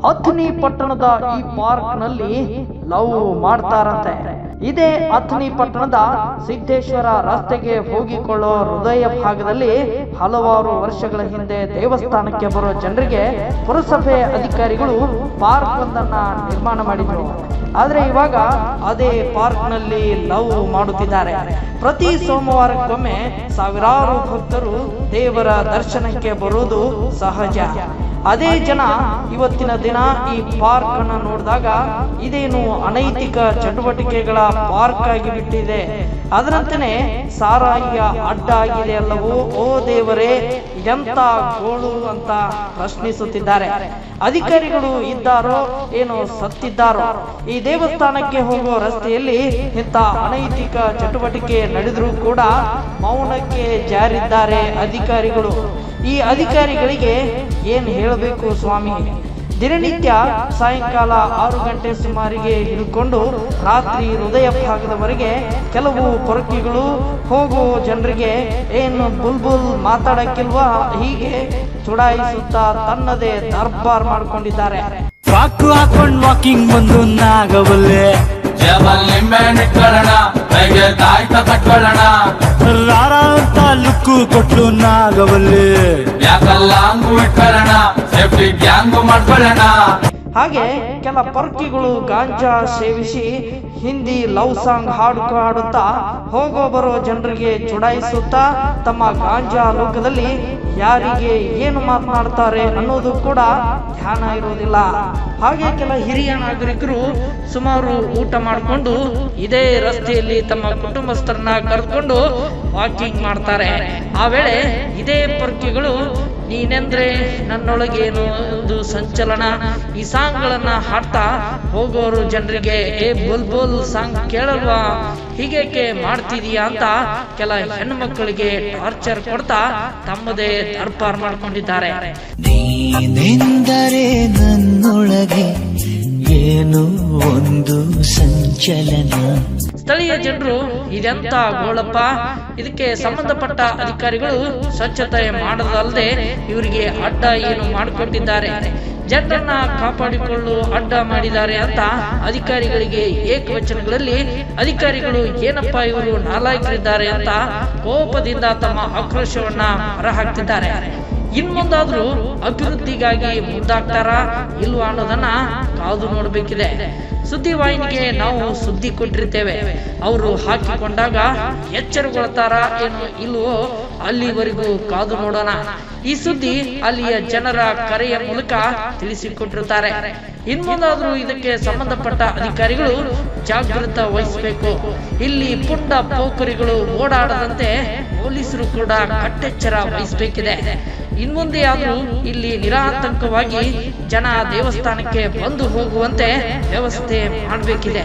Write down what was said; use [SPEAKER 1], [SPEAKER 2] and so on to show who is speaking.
[SPEAKER 1] ಅಥಣಿ ಪಟ್ಟಣದ ಈ ಪಾರ್ಕ್ ನಲ್ಲಿ ಲವ್ ಮಾಡ್ತಾರಂತೆ. ಇದೇ ಅಥಣಿ ಪಟ್ಟಣದ ಸಿದ್ದೇಶ್ವರ ರಸ್ತೆಗೆ ಹೋಗಿಕೊಳ್ಳೋ ಹೃದಯ ಭಾಗದಲ್ಲಿ ಹಲವಾರು ವರ್ಷಗಳ ಹಿಂದೆ ದೇವಸ್ಥಾನಕ್ಕೆ ಬರೋ ಜನರಿಗೆ ಪುರಸಭೆ ಅಧಿಕಾರಿಗಳು ಪಾರ್ಕ್ ಒಂದನ್ನ ನಿರ್ಮಾಣ ಮಾಡಿದ್ರು. ಆದ್ರೆ ಇವಾಗ ಅದೇ ಪಾರ್ಕ್ ನಲ್ಲಿ ಲವ್ ಮಾಡುತ್ತಿದ್ದಾರೆ. ಪ್ರತಿ ಸೋಮವಾರಕ್ಕೊಮ್ಮೆ ಸಾವಿರಾರು ಭಕ್ತರು ದೇವರ ದರ್ಶನಕ್ಕೆ ಬರುವುದು ಸಹಜ. ಅದೇ ಜನ ಇವತ್ತಿನ ದಿನ ಈ ಪಾರ್ಕ್ ಅನ್ನು ನೋಡಿದಾಗ ಇದೇನು ಅನೈತಿಕ ಚಟುವಟಿಕೆಗಳ ಪಾರ್ಕ್ ಆಗಿ ಬಿಟ್ಟಿದೆ, ಅದರಂತೆಯೇ ಸಾರಾಯಿಯ ಅಡ್ಡ ಆಗಿದೆ ಅಲ್ಲವೋ, ಓ ದೇವರೇ ಎಂತ ಗೋಳು ಅಂತ ಪ್ರಶ್ನಿಸುತ್ತಿದ್ದಾರೆ. ಅಧಿಕಾರಿಗಳು ಇದ್ದಾರೋ ಏನೋ ಸತ್ತಿದ್ದಾರೋ. ಈ ದೇವಸ್ಥಾನಕ್ಕೆ ಹೋಗುವ ರಸ್ತೆಯಲ್ಲಿ ಇಂಥ ಅನೈತಿಕ ಚಟುವಟಿಕೆ ನಡೆದರೂ ಕೂಡ ಮೌನಕ್ಕೆ ಜಾರಿದ್ದಾರೆ ಅಧಿಕಾರಿಗಳು. ಈ ಅಧಿಕಾರಿಗಳಿಗೆ ಏನು ಹೇಳಬೇಕು ಸ್ವಾಮಿ? ದಿನನಿತ್ಯ ಸಾಯಂಕಾಲ 6 ಗಂಟೆ ಸುಮಾರಿಗೆ ಹಿಡ್ಕೊಂಡು ರಾತ್ರಿ ಹೃದಯ ಭಾಗದವರೆಗೆ ಕೆಲವು ಪೊರಕಿಗಳು ಹೋಗೋ ಜನರಿಗೆ ಏನು ಬುಲ್ಬುಲ್ ಮಾತಾಡಕ್ಕಿಲ್ವಾ ಹೀಗೆ ಚುಡಾಯಿಸುತ್ತಾ ತನ್ನದೇ ದರ್ಬಾರ್ ಮಾಡ್ಕೊಂಡಿದ್ದಾರೆ.
[SPEAKER 2] ಹಾಕೊಂಡು ವಾಕಿಂಗ್ ಬಂದು ನಾಗವಲ್ಲೆ ರಾರ ಅಂತ ಲುಕ್ಕು ಕೊಟ್ಟು ನಾಗವಲ್ಲೆ
[SPEAKER 1] ಹಾಗೆ ಕೆಲ ಪೊರ್ಕಿಗಳು ಗಾಂಜಾ ಸೇವಿಸಿ ಹಿಂದಿ ಲವ್ ಸಾಂಗ್ ಹಾಡುತ್ತಾ ಹೋಗೋ ಬರೋ ಜನರಿಗೆ ಚುಡಾಯಿಸುತ್ತಾ ತಮ್ಮ ಗಾಂಜಾ ಲೋಕದಲ್ಲಿ ಯಾರಿಗೆ ಏನು ಮಾತನಾಡ್ತಾರೆ ಅನ್ನೋದು ಕೂಡ ಧ್ಯಾನ ಇರುವುದಿಲ್ಲ. ಹಾಗೆ ಕೆಲ ಹಿರಿಯ ನಾಗರಿಕರು ಸುಮಾರು ಊಟ ಮಾಡಿಕೊಂಡು ಇದೇ ರಸ್ತೆಯಲ್ಲಿ ತಮ್ಮ ಕುಟುಂಬಸ್ಥರನ್ನ ಕರೆದುಕೊಂಡು ವಾಕಿಂಗ್ ಮಾಡ್ತಾರೆ. ಆ ವೇಳೆ ಇದೇ ಪೊರ್ಕಿಗಳು ನೀನೆಂದ್ರೆ ನನ್ನೊಳಗೇನು ಒಂದು ಸಂಚಲನ, ಈ ಸಾಂಗ್ಗಳನ್ನ ಹಾಡ್ತಾ ಹೋಗೋರು ಜನರಿಗೆ ಏ ಬೋಲ್ ಬೋಲ್ ಸಾಂಗ್ ಕೇಳಲ್ವಾ, ಹೀಗೇಕೆ ಮಾಡ್ತಿದೀಯಾ ಅಂತ ಕೆಲ ಹೆಣ್ಣು ಮಕ್ಕಳಿಗೆ ಟಾರ್ಚರ್ ಕೊಡ್ತಾ ತಮ್ಮದೇ ದರ್ಬಾರ್ ಮಾಡ್ಕೊಂಡಿದ್ದಾರೆ.
[SPEAKER 2] ನೀನೆಂದರೆ ನನ್ನೊಳಗೆ ಏನು ಒಂದು ಸಂಚಲನ.
[SPEAKER 1] ಸ್ಥಳೀಯ ಜನರು ಇದೆಂತ ಗೋಳಪ್ಪ, ಇದಕ್ಕೆ ಸಂಬಂಧಪಟ್ಟ ಅಧಿಕಾರಿಗಳು ಸ್ವಚ್ಛತೆ ಮಾಡದಲ್ಲದೆ ಇವರಿಗೆ ಅಡ್ಡ ಏನು ಮಾಡಿಕೊಟ್ಟಿದ್ದಾರೆ, ಜನರನ್ನ ಕಾಪಾಡಿಕೊಳ್ಳಲು ಅಡ್ಡ ಮಾಡಿದ್ದಾರೆ ಅಂತ ಅಧಿಕಾರಿಗಳಿಗೆ ಏಕವಚನಗಳಲ್ಲಿ ಅಧಿಕಾರಿಗಳು ಏನಪ್ಪ ಇವರು ನಾಲಾಯಕರಿದ್ದಾರೆ ಅಂತ ಕೋಪದಿಂದ ತಮ್ಮ ಆಕ್ರೋಶವನ್ನ ಹೊರಹಾಕ್ತಿದ್ದಾರೆ. ಇನ್ಮುಂದಾದ್ರೂ ಅಭಿವೃದ್ಧಿಗಾಗಿ ಮುಂದಾಗ್ತಾರಾ ಇಲ್ವಾ ಅನ್ನೋದನ್ನ ಕಾದು ನೋಡಬೇಕಿದೆ. ಸುದ್ದಿವಾಹಿನಿಗೆ ನಾವು ಸುದ್ದಿ ಕೊಟ್ಟಿರ್ತೇವೆ, ಅವರು ಹಾಕಿಕೊಂಡಾಗ ಎಚ್ಚರಗೊಳ್ತಾರ ಏನೋ ಇಲ್ವೋ ಅಲ್ಲಿವರೆಗೂ ಕಾದು ನೋಡೋಣ. ಈ ಸುದ್ದಿ ಅಲ್ಲಿಯ ಜನರ ಕರೆಯ ಮೂಲಕ ತಿಳಿಸಿಕೊಟ್ಟಿರುತ್ತಾರೆ. ಇನ್ಮುಂದಾದ್ರೂ ಇದಕ್ಕೆ ಸಂಬಂಧಪಟ್ಟ ಅಧಿಕಾರಿಗಳು ಜಾಗೃತ ವಹಿಸಬೇಕು. ಇಲ್ಲಿ ಪುಂಡ ಪೋಖರಿಗಳು ಓಡಾಡದಂತೆ ಪೊಲೀಸರು ಕೂಡ ಕಟ್ಟೆಚ್ಚರ ವಹಿಸಬೇಕಿದೆ. ಇನ್ಮುಂದೆ ಆದ್ರೂ ಇಲ್ಲಿ ನಿರಾತಂಕವಾಗಿ ಜನ ದೇವಸ್ಥಾನಕ್ಕೆ ಬಂದು ಹೋಗುವಂತೆ ವ್ಯವಸ್ಥೆ ಮಾಡಬೇಕಿದೆ.